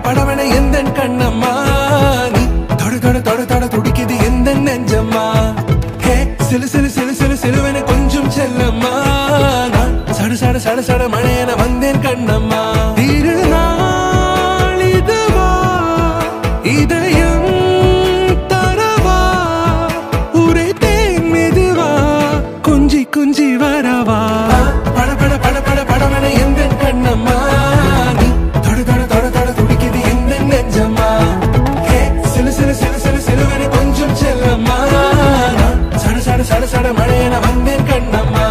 படவன எந்தன் கண்ணம்மா நீ தொட தொட தொட தொட துடிக்குது எந்தன் நெஞ்சம்மா ஹே சிலு சிலு சிலு சிலு சிலுவன கொஞ்சம் செல்லம்மா நான் சட சட சட சட மழையன வந்தேன் கண்ணம்மா திருநாள் இதுவா இதயம் தரவா உரைத்தேன் மெதுவா குஞ்சி குஞ்சி வரவா பட பட பட பட படவன எந்தன் கண்ணம்மா நீ தொட தொட தொட தொட துடிக்குது எந்தன் நெஞ்சம்மா ஹே சிலு சிலு சிலு சிலு சிலுவன கொஞ்சம் செல்லம்மா நான் சட சட சட சட மழையன வந்தேன் கண்ணம்மா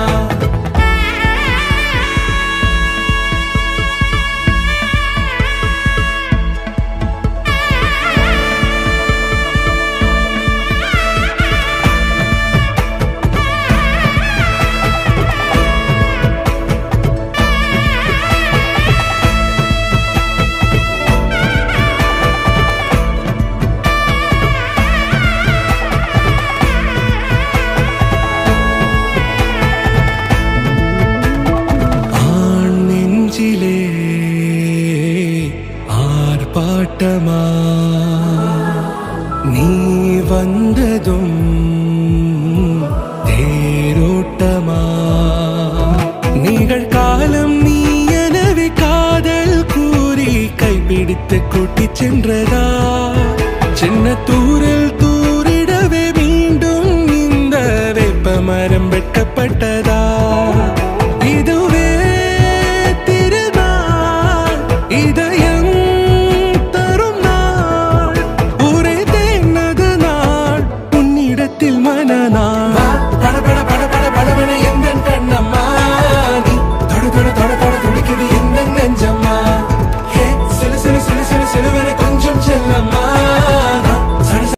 ஆர்ப்பாட்டமா நீ வந்ததும் தேரோட்டமா நிகழ்காலம் நீ எனவே காதல் கூறி கைப்பிடித்து கூட்டிச் சென்றதா சின்ன தூரில் தூரிடவே மீண்டும் இந்த வேப்ப மரம் வெட்க